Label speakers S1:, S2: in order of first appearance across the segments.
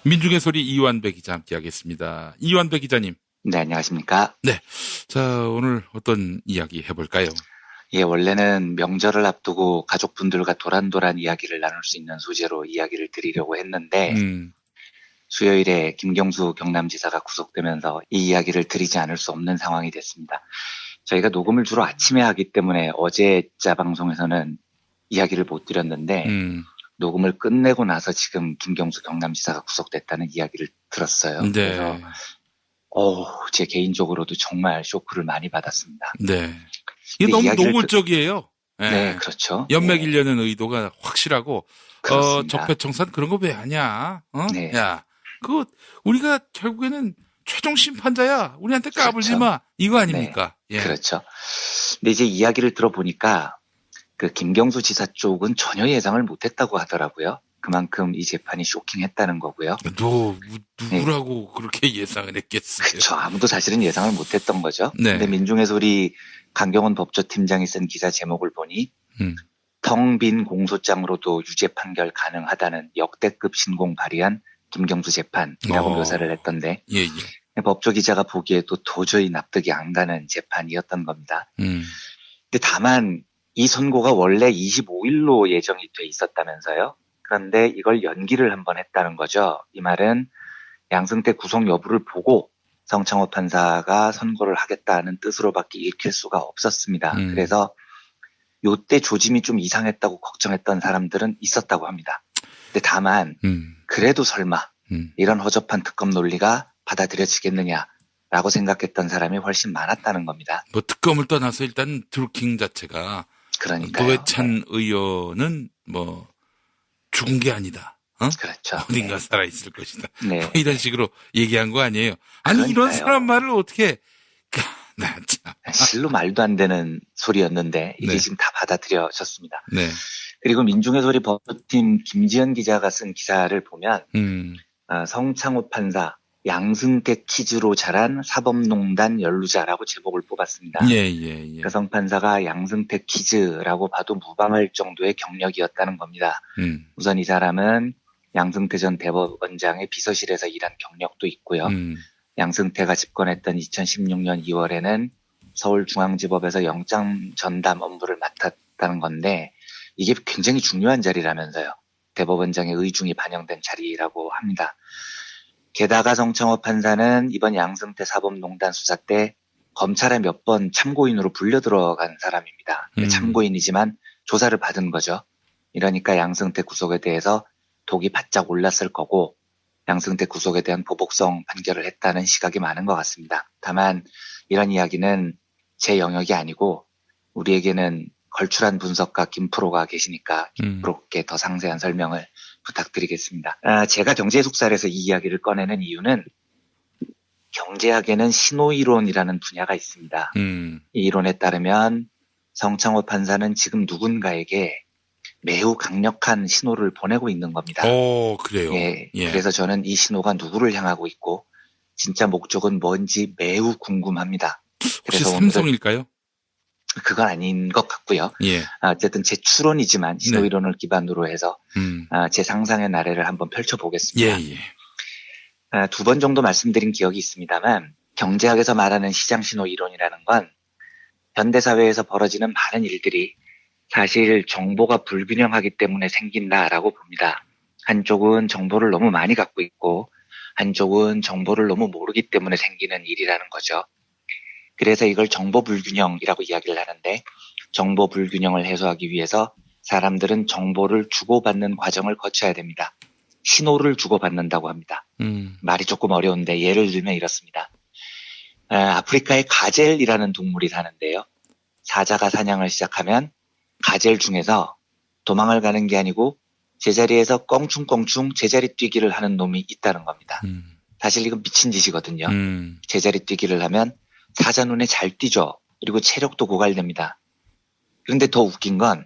S1: 민중의 소리 이완배 기자 함께하겠습니다. 이완배 기자님.
S2: 네, 안녕하십니까.
S1: 네. 자, 오늘 어떤 이야기 해볼까요?
S2: 예, 원래는 명절을 앞두고 가족분들과 도란도란 이야기를 나눌 수 있는 소재로 이야기를 드리려고 했는데, 수요일에 김경수 경남지사가 구속되면서 이 이야기를 드리지 않을 수 없는 상황이 됐습니다. 저희가 녹음을 주로 아침에 하기 때문에 어제자 방송에서는 이야기를 못 드렸는데, 녹음을 끝내고 나서 지금 김경수 경남지사가 구속됐다는 이야기를 들었어요.
S1: 네.
S2: 그래서 제 개인적으로도 정말 쇼크를 많이 받았습니다.
S1: 네. 이게 너무 노골적이에요. 네.
S2: 네, 그렇죠.
S1: 연맥이려는 의도가 확실하고, 적폐청산 그런 거 왜 하냐?
S2: 네.
S1: 야, 그거 우리가 결국에는 최종 심판자야. 우리한테 까불지
S2: 그렇죠.
S1: 마. 이거 아닙니까?
S2: 네.
S1: 예.
S2: 그렇죠. 근데 이제 이야기를 들어보니까 그 김경수 지사 쪽은 전혀 예상을 못했다고 하더라고요. 그만큼 이 재판이 쇼킹했다는 거고요.
S1: 누구라고 네. 그렇게 예상을 했겠어요?
S2: 그렇죠. 아무도 사실은 예상을 못했던 거죠.
S1: 네.
S2: 근데 민중의 소리 강경원 법조팀장이 쓴 기사 제목을 보니 텅 빈 공소장으로도 유죄 판결 가능하다는 역대급 신공 발휘한 김경수 재판이라고 묘사를 했던데
S1: 예.
S2: 법조 기자가 보기에도 도저히 납득이 안 가는 재판이었던 겁니다. 근데 다만 이 선고가 원래 25일로 예정이 돼 있었다면서요. 그런데 이걸 연기를 한번 했다는 거죠. 이 말은 양승태 구속 여부를 보고 성창호 판사가 선고를 하겠다는 뜻으로밖에 읽힐 수가 없었습니다. 그래서 요때 조짐이 좀 이상했다고 걱정했던 사람들은 있었다고 합니다. 근데 다만 그래도 설마 이런 허접한 특검 논리가 받아들여지겠느냐라고 생각했던 사람이 훨씬 많았다는 겁니다.
S1: 뭐 특검을 떠나서 일단 드루킹 자체가
S2: 그러니까요.
S1: 노회찬 의원은 뭐 죽은 게 아니다.
S2: 그렇죠.
S1: 어딘가 살아있을 것이다.
S2: 네.
S1: 뭐 이런 식으로 얘기한 거 아니에요. 아니
S2: 그러니까요.
S1: 이런 사람 말을 어떻게 나 참.
S2: 실로 말도 안 되는 소리였는데 이게
S1: 네.
S2: 지금 다 받아들여졌습니다.
S1: 네.
S2: 그리고 민중의 소리 법조팀 김지연 기자가 쓴 기사를 보면 성창호 판사 양승태 퀴즈로 자란 사법농단 연루자라고 제목을 뽑았습니다.
S1: 예.
S2: 그 성판사가 양승태 퀴즈라고 봐도 무방할 정도의 경력이었다는 겁니다. 우선 이 사람은 양승태 전 대법원장의 비서실에서 일한 경력도 있고요. 양승태가 집권했던 2016년 2월에는 서울중앙지법에서 영장 전담 업무를 맡았다는 건데 이게 굉장히 중요한 자리라면서요. 대법원장의 의중이 반영된 자리라고 합니다. 게다가 성창호 판사는 이번 양승태 사법농단 수사 때 검찰에 몇 번 참고인으로 불려 들어간 사람입니다. 참고인이지만 조사를 받은 거죠. 이러니까 양승태 구속에 대해서 독이 바짝 올랐을 거고 양승태 구속에 대한 보복성 판결을 했다는 시각이 많은 것 같습니다. 다만 이런 이야기는 제 영역이 아니고 우리에게는 걸출한 분석가 김프로가 계시니까 김프로께 더 상세한 설명을 부탁드리겠습니다. 제가 경제 속살에서 이 이야기를 꺼내는 이유는 경제학에는 신호이론이라는 분야가 있습니다. 이 이론에 따르면 성창호 판사는 지금 누군가에게 매우 강력한 신호를 보내고 있는 겁니다.
S1: 그래요?
S2: 예. 그래서 저는 이 신호가 누구를 향하고 있고 진짜 목적은 뭔지 매우 궁금합니다.
S1: 혹시
S2: 그래서
S1: 삼성일까요?
S2: 그건 아닌 것 같고요.
S1: 예.
S2: 어쨌든 제 추론이지만 신호이론을 기반으로 해서 제 상상의 나래를 한번 펼쳐보겠습니다.
S1: 예.
S2: 두 번 정도 말씀드린 기억이 있습니다만 경제학에서 말하는 시장 신호이론이라는 건 현대사회에서 벌어지는 많은 일들이 사실 정보가 불균형하기 때문에 생긴다라고 봅니다. 한쪽은 정보를 너무 많이 갖고 있고 한쪽은 정보를 너무 모르기 때문에 생기는 일이라는 거죠. 그래서 이걸 정보 불균형이라고 이야기를 하는데 정보 불균형을 해소하기 위해서 사람들은 정보를 주고받는 과정을 거쳐야 됩니다. 신호를 주고받는다고 합니다. 말이 조금 어려운데 예를 들면 이렇습니다. 아프리카에 가젤이라는 동물이 사는데요. 사자가 사냥을 시작하면 가젤 중에서 도망을 가는 게 아니고 제자리에서 껑충껑충 제자리 뛰기를 하는 놈이 있다는 겁니다. 사실 이건 미친 짓이거든요. 제자리 뛰기를 하면 사자 눈에 잘 띄죠. 그리고 체력도 고갈됩니다. 그런데 더 웃긴 건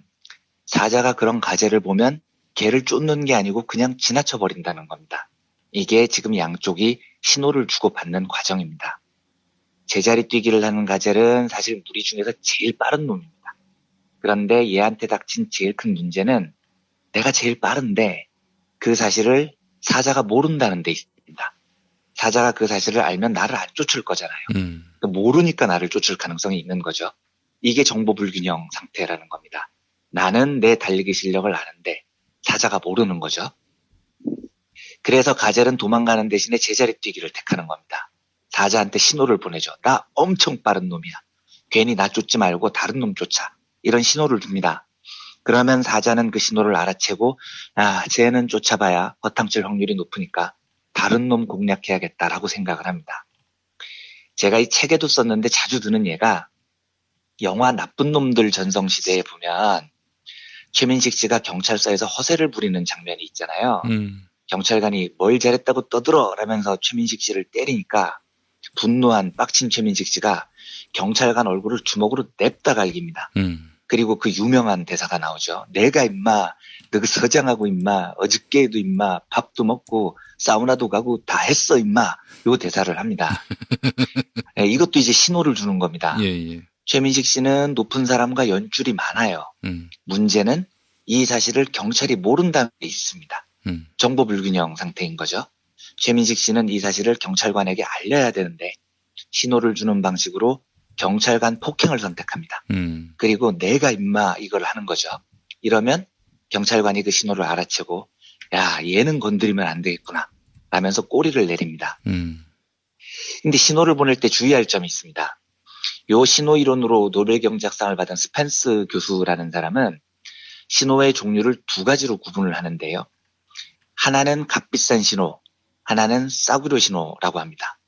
S2: 사자가 그런 가젤을 보면 개를 쫓는 게 아니고 그냥 지나쳐 버린다는 겁니다. 이게 지금 양쪽이 신호를 주고받는 과정입니다. 제자리 뛰기를 하는 가젤은 사실 무리 중에서 제일 빠른 놈입니다. 그런데 얘한테 닥친 제일 큰 문제는 내가 제일 빠른데 그 사실을 사자가 모른다는 데 있습니다. 사자가 그 사실을 알면 나를 안 쫓을 거잖아요. 모르니까 나를 쫓을 가능성이 있는 거죠. 이게 정보 불균형 상태라는 겁니다. 나는 내 달리기 실력을 아는데 사자가 모르는 거죠. 그래서 가젤은 도망가는 대신에 제자리 뛰기를 택하는 겁니다. 사자한테 신호를 보내죠. 나 엄청 빠른 놈이야. 괜히 나 쫓지 말고 다른 놈 쫓아. 이런 신호를 줍니다. 그러면 사자는 그 신호를 알아채고 쟤는 쫓아봐야 허탕칠 확률이 높으니까 다른 놈 공략해야겠다라고 생각을 합니다. 제가 이 책에도 썼는데 자주 드는 예가 영화 나쁜 놈들 전성시대에 보면 최민식 씨가 경찰서에서 허세를 부리는 장면이 있잖아요. 경찰관이 뭘 잘했다고 떠들어 라면서 최민식 씨를 때리니까 분노한 빡친 최민식 씨가 경찰관 얼굴을 주먹으로 냅다 갈깁니다. 그리고 그 유명한 대사가 나오죠. 내가 임마 너 서장하고 임마 어저께도 임마 밥도 먹고 사우나도 가고 다 했어 임마 요 대사를 합니다. 네, 이것도 이제 신호를 주는 겁니다.
S1: 예.
S2: 최민식 씨는 높은 사람과 연줄이 많아요. 문제는 이 사실을 경찰이 모른다는 게 있습니다. 정보 불균형 상태인 거죠. 최민식 씨는 이 사실을 경찰관에게 알려야 되는데 신호를 주는 방식으로 경찰관 폭행을 선택합니다. 그리고 내가 임마 이걸 하는 거죠. 이러면 경찰관이 그 신호를 알아채고 야 얘는 건드리면 안 되겠구나 라면서 꼬리를 내립니다. 근데 신호를 보낼 때 주의할 점이 있습니다. 요 신호 이론으로 노벨 경제학상을 받은 스펜스 교수라는 사람은 신호의 종류를 두 가지로 구분을 하는데요. 하나는 값비싼 신호, 하나는 싸구려 신호라고 합니다.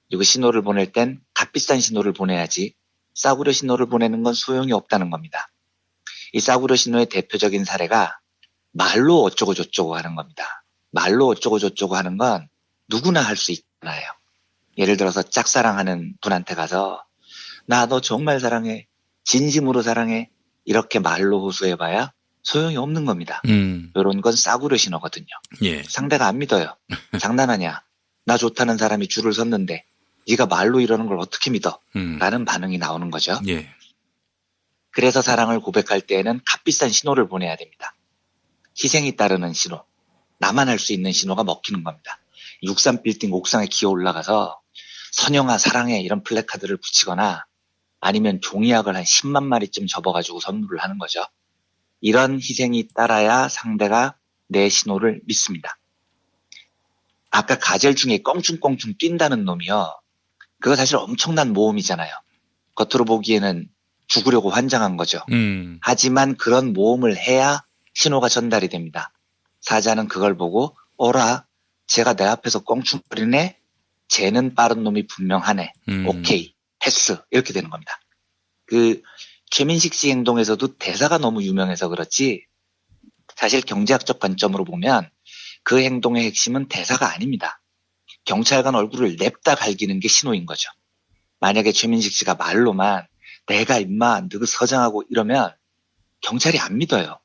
S2: 그리고 신호를 보낼 땐 값비싼 신호를 보내야지 싸구려 신호를 보내는 건 소용이 없다는 겁니다. 이 싸구려 신호의 대표적인 사례가 말로 어쩌고 저쩌고 하는 겁니다. 말로 어쩌고 저쩌고 하는 건 누구나 할 수 있잖아요. 예를 들어서 짝사랑하는 분한테 가서 나 너 정말 사랑해, 진심으로 사랑해 이렇게 말로 호소해봐야 소용이 없는 겁니다. 이런 건 싸구려 신호거든요.
S1: 예.
S2: 상대가 안 믿어요. 장난하냐? 나 좋다는 사람이 줄을 섰는데 네가 말로 이러는 걸 어떻게 믿어? 라는 반응이 나오는 거죠.
S1: 예.
S2: 그래서 사랑을 고백할 때에는 값비싼 신호를 보내야 됩니다. 희생이 따르는 신호, 나만 할 수 있는 신호가 먹히는 겁니다. 63빌딩 옥상에 기어 올라가서 선영아 사랑해 이런 플래카드를 붙이거나 아니면 종이약을 한 10만 마리쯤 접어가지고 선물을 하는 거죠. 이런 희생이 따라야 상대가 내 신호를 믿습니다. 아까 가젤 중에 껑충껑충 뛴다는 놈이요. 그거 사실 엄청난 모험이잖아요. 겉으로 보기에는 죽으려고 환장한 거죠. 하지만 그런 모험을 해야 신호가 전달이 됩니다. 사자는 그걸 보고 어라 쟤가 내 앞에서 껑충거리네. 쟤는 빠른 놈이 분명하네. 오케이 패스 이렇게 되는 겁니다. 그 최민식 씨 행동에서도 대사가 너무 유명해서 그렇지 사실 경제학적 관점으로 보면 그 행동의 핵심은 대사가 아닙니다. 경찰관 얼굴을 냅다 갈기는 게 신호인 거죠. 만약에 최민식 씨가 말로만 내가 임마 너그 서장하고 이러면 경찰이 안 믿어요.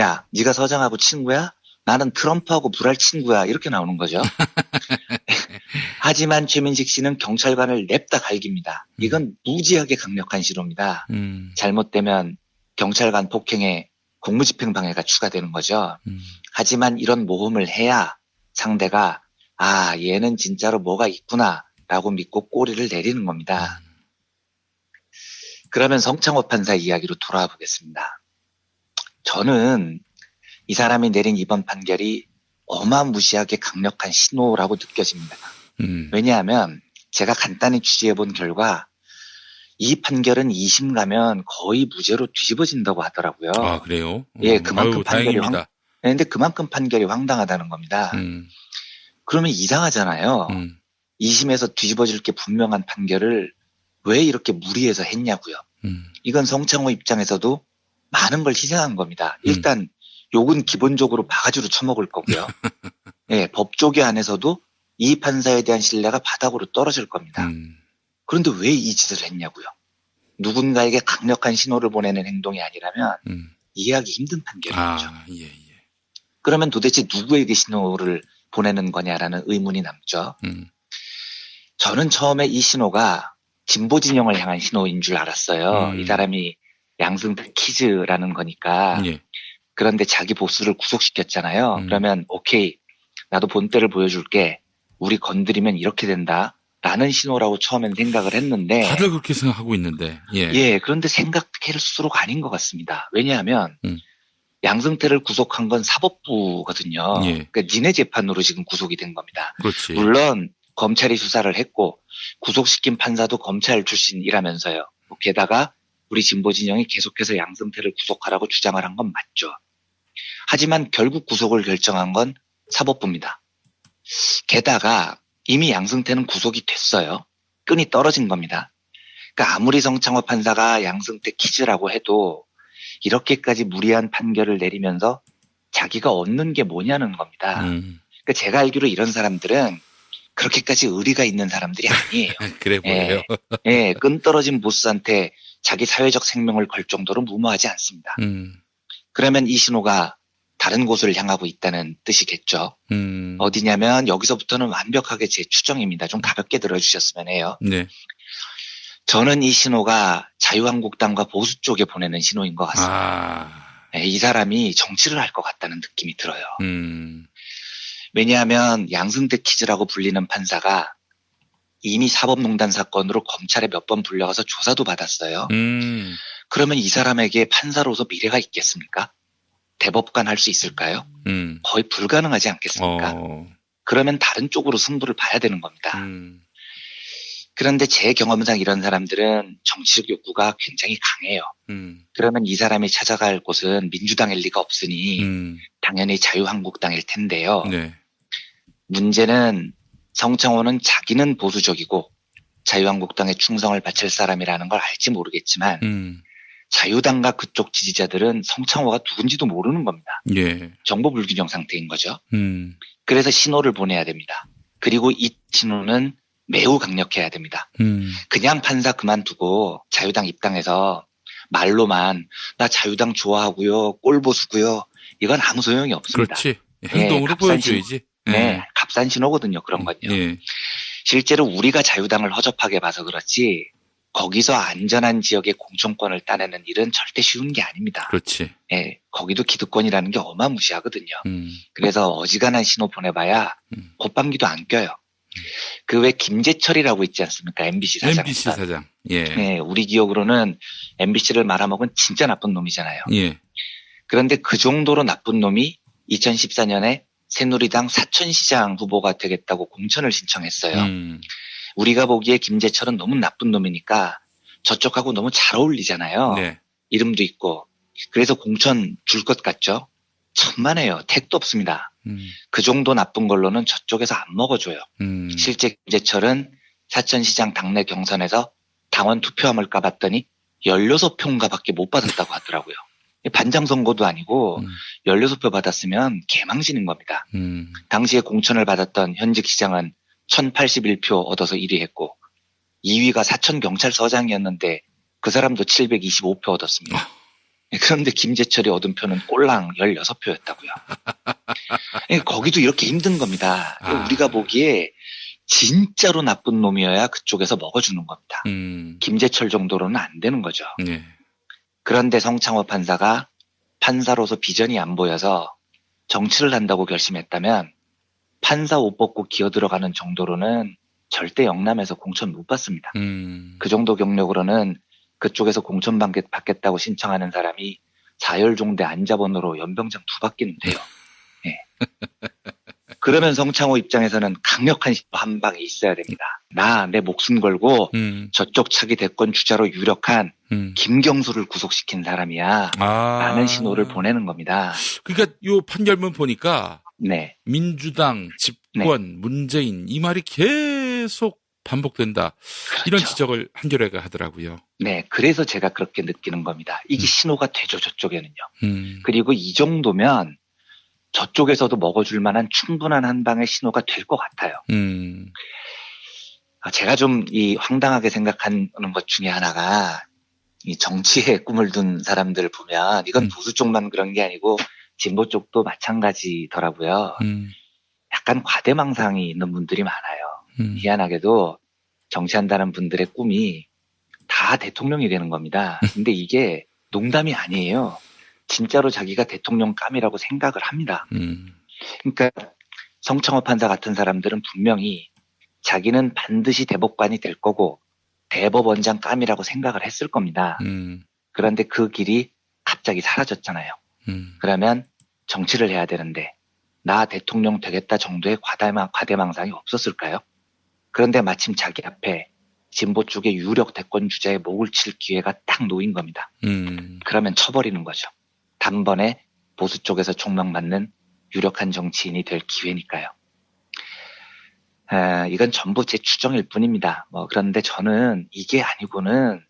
S2: 야 네가 서장하고 친구야? 나는 트럼프하고 불알 친구야 이렇게 나오는 거죠. 하지만 최민식 씨는 경찰관을 냅다 갈깁니다. 이건 무지하게 강력한 신호입니다. 잘못되면 경찰관 폭행에 공무집행방해가 추가되는 거죠. 하지만 이런 모험을 해야 상대가 아 얘는 진짜로 뭐가 있구나 라고 믿고 꼬리를 내리는 겁니다. 그러면 성창호 판사 이야기로 돌아와 보겠습니다. 저는 이 사람이 내린 이번 판결이 어마무시하게 강력한 신호라고 느껴집니다. 왜냐하면 제가 간단히 취재해본 결과 이 판결은 2심 가면 거의 무죄로 뒤집어진다고 하더라고요.
S1: 아 그래요?
S2: 예, 그만큼
S1: 아유,
S2: 판결이
S1: 다행입니다.
S2: 근데 그만큼 판결이 황당하다는 겁니다. 그러면 이상하잖아요. 2심에서 뒤집어질 게 분명한 판결을 왜 이렇게 무리해서 했냐고요. 이건 성창호 입장에서도 많은 걸 희생한 겁니다. 일단 욕은 기본적으로 바가지로 쳐먹을 거고요. 예, 법조계 안에서도 이 판사에 대한 신뢰가 바닥으로 떨어질 겁니다. 그런데 왜 이 짓을 했냐고요. 누군가에게 강력한 신호를 보내는 행동이 아니라면 이해하기 힘든 판결이죠.
S1: 예.
S2: 그러면 도대체 누구에게 신호를 보내는 거냐라는 의문이 남죠. 저는 처음에 이 신호가 진보 진영을 향한 신호인 줄 알았어요. 이 사람이 양승태 키즈라는 거니까.
S1: 예.
S2: 그런데 자기 보스를 구속시켰잖아요. 그러면 오케이 나도 본때를 보여줄게. 우리 건드리면 이렇게 된다. 라는 신호라고 처음엔 생각을 했는데.
S1: 다들 그렇게 생각하고 있는데.
S2: 예, 그런데 생각할수록 아닌 것 같습니다. 왜냐하면 양승태를 구속한 건 사법부거든요.
S1: 예.
S2: 그러니까 니네 재판으로 지금 구속이 된 겁니다.
S1: 그렇지.
S2: 물론 검찰이 수사를 했고 구속시킨 판사도 검찰 출신이라면서요. 게다가 우리 진보 진영이 계속해서 양승태를 구속하라고 주장을 한 건 맞죠. 하지만 결국 구속을 결정한 건 사법부입니다. 게다가 이미 양승태는 구속이 됐어요. 끈이 떨어진 겁니다. 그러니까 아무리 성창호 판사가 양승태 키즈라고 해도 이렇게까지 무리한 판결을 내리면서 자기가 얻는 게 뭐냐는 겁니다. 그러니까 제가 알기로 이런 사람들은 그렇게까지 의리가 있는 사람들이 아니에요.
S1: 그래 보여요.
S2: 예, 끈 떨어진 보스한테 자기 사회적 생명을 걸 정도로 무모하지 않습니다. 그러면 이 신호가 다른 곳을 향하고 있다는 뜻이겠죠. 어디냐면 여기서부터는 완벽하게 제 추정입니다. 좀 가볍게 들어주셨으면 해요.
S1: 네.
S2: 저는 이 신호가 자유한국당과 보수 쪽에 보내는 신호인 것 같습니다. 이 사람이 정치를 할 것 같다는 느낌이 들어요. 왜냐하면 양승태 키즈라고 불리는 판사가 이미 사법농단 사건으로 검찰에 몇 번 불려가서 조사도 받았어요. 그러면 이 사람에게 판사로서 미래가 있겠습니까? 대법관 할 수 있을까요? 거의 불가능하지 않겠습니까? 그러면 다른 쪽으로 승부를 봐야 되는 겁니다. 그런데 제 경험상 이런 사람들은 정치적 욕구가 굉장히 강해요. 그러면 이 사람이 찾아갈 곳은 민주당일 리가 없으니 당연히 자유한국당일 텐데요.
S1: 네.
S2: 문제는 성창호는 자기는 보수적이고 자유한국당에 충성을 바칠 사람이라는 걸 알지 모르겠지만 자유당과 그쪽 지지자들은 성창호가 누군지도 모르는 겁니다.
S1: 예.
S2: 정보 불균형 상태인 거죠. 그래서 신호를 보내야 됩니다. 그리고 이 신호는 매우 강력해야 됩니다. 그냥 판사 그만두고 자유당 입당해서 말로만 나 자유당 좋아하고요, 꼴보수고요. 이건 아무 소용이 없습니다.
S1: 그렇지. 행동으로 보여줘야지.
S2: 네, 값싼 신호거든요. 그런 건요.
S1: 예.
S2: 실제로 우리가 자유당을 허접하게 봐서 그렇지 거기서 안전한 지역의 공천권을 따내는 일은 절대 쉬운 게 아닙니다.
S1: 그렇지.
S2: 예, 거기도 기득권이라는 게 어마무시하거든요. 그래서 어지간한 신호 보내봐야 콧방귀도 안 껴요. 그 외 김재철이라고 있지 않습니까? MBC 사장.
S1: MBC 사장. 예.
S2: 네, 우리 기억으로는 MBC를 말아먹은 진짜 나쁜 놈이잖아요.
S1: 예.
S2: 그런데 그 정도로 나쁜 놈이 2014년에 새누리당 사천시장 후보가 되겠다고 공천을 신청했어요. 우리가 보기에 김재철은 너무 나쁜 놈이니까 저쪽하고 너무 잘 어울리잖아요.
S1: 네.
S2: 이름도 있고. 그래서 공천 줄 것 같죠? 천만에요. 택도 없습니다. 그 정도 나쁜 걸로는 저쪽에서 안 먹어줘요. 실제 김재철은 사천시장 당내 경선에서 당원 투표함을 까봤더니 16표인가 밖에 못 받았다고 하더라고요. 반장 선거도 아니고 16표 받았으면 개망신인 겁니다. 당시에 공천을 받았던 현직 시장은 1081표 얻어서 1위 했고 2위가 사천경찰서장이었는데 그 사람도 725표 얻었습니다. 그런데 김재철이 얻은 표는 꼴랑 16표였다고요. 거기도 이렇게 힘든 겁니다. 우리가 보기에 진짜로 나쁜 놈이어야 그쪽에서 먹어주는 겁니다. 김재철 정도로는 안 되는 거죠.
S1: 네.
S2: 그런데 성창호 판사가 판사로서 비전이 안 보여서 정치를 한다고 결심했다면 판사 옷 벗고 기어 들어가는 정도로는 절대 영남에서 공천 못 받습니다. 그 정도 경력으로는 그쪽에서 공천 받겠다고 신청하는 사람이 사열종대 안자번호로 연병장 2바퀴는 돼요. 네. 그러면 성창호 입장에서는 강력한 한 방에 있어야 됩니다. 내 목숨 걸고 저쪽 차기 대권 주자로 유력한 김경수를 구속시킨 사람이야. 라는 신호를 보내는 겁니다.
S1: 그러니까 요 판결문 보니까
S2: 네.
S1: 민주당, 집권, 문재인 이 말이 계속 반복된다.
S2: 그렇죠.
S1: 이런 지적을 한겨레가 하더라고요.
S2: 네. 그래서 제가 그렇게 느끼는 겁니다. 이게 신호가 되죠. 저쪽에는요. 그리고 이 정도면 저쪽에서도 먹어줄 만한 충분한 한 방의 신호가 될 것 같아요. 제가 좀 이 황당하게 생각하는 것 중에 하나가 이 정치에 꿈을 둔 사람들 보면 이건 보수 쪽만 그런 게 아니고 진보 쪽도 마찬가지더라고요. 약간 과대망상이 있는 분들이 많아요. 희한하게도 정치한다는 분들의 꿈이 다 대통령이 되는 겁니다. 근데 이게 농담이 아니에요. 진짜로 자기가 대통령 감이라고 생각을 합니다. 그러니까 성청호 판사 같은 사람들은 분명히 자기는 반드시 대법관이 될 거고 대법원장 감이라고 생각을 했을 겁니다. 그런데 그 길이 갑자기 사라졌잖아요. 그러면 정치를 해야 되는데 나 대통령 되겠다 정도의 과대망상이 없었을까요? 그런데 마침 자기 앞에 진보 쪽의 유력 대권 주자의 목을 칠 기회가 딱 놓인 겁니다. 그러면 쳐버리는 거죠. 단번에 보수 쪽에서 총망 맞는 유력한 정치인이 될 기회니까요. 이건 전부 제 추정일 뿐입니다. 그런데 저는 이게 아니고는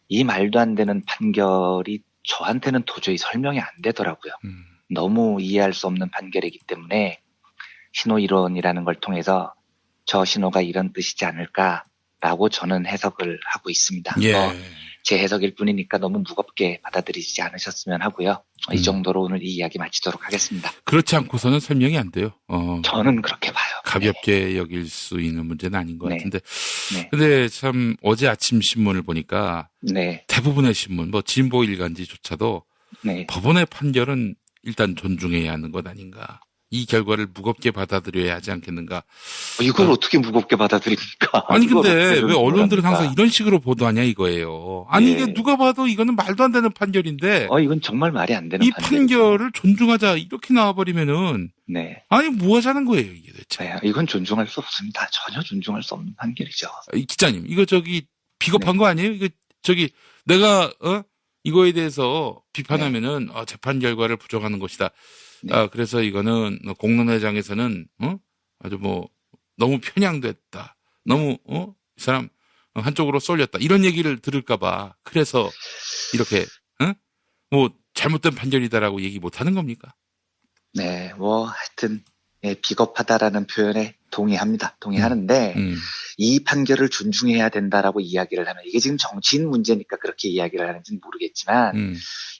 S2: 이 말도 안 되는 판결이 저한테는 도저히 설명이 안 되더라고요. 너무 이해할 수 없는 판결이기 때문에 신호 이론이라는 걸 통해서 저 신호가 이런 뜻이지 않을까라고 저는 해석을 하고 있습니다.
S1: 예.
S2: 제 해석일 뿐이니까 너무 무겁게 받아들이지 않으셨으면 하고요. 이 정도로 오늘 이 이야기 마치도록 하겠습니다.
S1: 그렇지 않고서는 설명이 안 돼요.
S2: 저는 그렇게 봐요.
S1: 가볍게 여길 수 있는 문제는 아닌 것
S2: 네.
S1: 같은데.
S2: 네.
S1: 근데 참 어제 아침 신문을 보니까
S2: 네.
S1: 대부분의 신문, 진보 일간지조차도
S2: 네.
S1: 법원의 판결은 일단 존중해야 하는 것 아닌가. 이 결과를 무겁게 받아들여야 하지 않겠는가.
S2: 이걸 어떻게 무겁게 받아들입니까?
S1: 아니
S2: 이걸
S1: 근데
S2: 어떻게
S1: 왜 언론들은
S2: 생각합니까?
S1: 항상 이런 식으로 보도하냐 이거예요. 아니
S2: 예.
S1: 이게 누가 봐도 이거는 말도 안 되는 판결인데
S2: 이건 정말 말이 안 되는
S1: 이
S2: 판결이죠.
S1: 판결을 존중하자 이렇게 나와버리면은
S2: 네.
S1: 아니 뭐 하자는 거예요 이게 대체.
S2: 네, 이건 존중할 수 없습니다. 전혀 존중할 수 없는 판결이죠.
S1: 이 기자님 이거 비겁한 거 아니에요? 이거 내가 이거에 대해서 비판하면은 재판 결과를 부정하는 것이다.
S2: 네.
S1: 그래서 이거는 공론회장에서는 아주 너무 편향됐다. 너무 이 사람 한쪽으로 쏠렸다. 이런 얘기를 들을까봐 그래서 이렇게 잘못된 판결이다라고 얘기 못하는 겁니까?
S2: 네, 하여튼 비겁하다라는 표현에 동의하는데 이 판결을 존중해야 된다라고 이야기를 하면 이게 지금 정치인 문제니까 그렇게 이야기를 하는지는 모르겠지만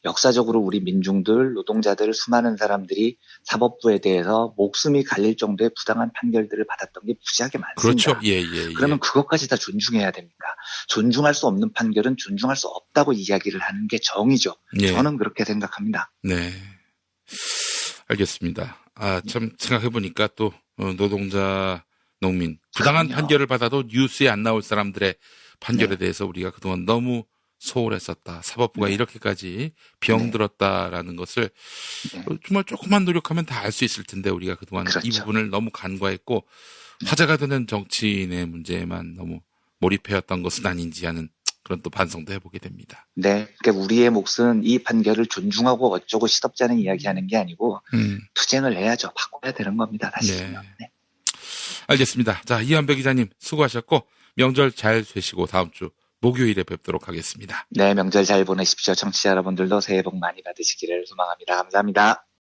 S2: 역사적으로 우리 민중들, 노동자들, 수많은 사람들이 사법부에 대해서 목숨이 갈릴 정도의 부당한 판결들을 받았던 게 무지하게 많습니다.
S1: 그렇죠. 예.
S2: 그러면 그것까지 다 존중해야 됩니까? 존중할 수 없는 판결은 존중할 수 없다고 이야기를 하는 게 정의죠.
S1: 예.
S2: 저는 그렇게 생각합니다.
S1: 네. 알겠습니다. 참 생각해보니까 또 노동자, 농민 부당한
S2: 그럼요.
S1: 판결을 받아도 뉴스에 안 나올 사람들의 판결에 대해서 우리가 그동안 너무 소홀했었다. 사법부가 이렇게까지 병들었다라는 것을 정말 조금만 노력하면 다 알 수 있을 텐데 우리가 그동안
S2: 그렇죠.
S1: 이 부분을 너무 간과했고 화제가 되는 정치인의 문제에만 너무 몰입해왔던 것은 아닌지 하는 그런 또 반성도 해보게 됩니다.
S2: 네, 그러니까 우리의 몫은 이 판결을 존중하고 어쩌고 시덥지 않은 이야기하는 게 아니고 투쟁을 해야죠. 바꿔야 되는 겁니다. 다시. 네.
S1: 알겠습니다. 자, 이한배 기자님 수고하셨고 명절 잘 되시고 다음 주 목요일에 뵙도록 하겠습니다.
S2: 네, 명절 잘 보내십시오. 청취자 여러분들도 새해 복 많이 받으시기를 소망합니다. 감사합니다.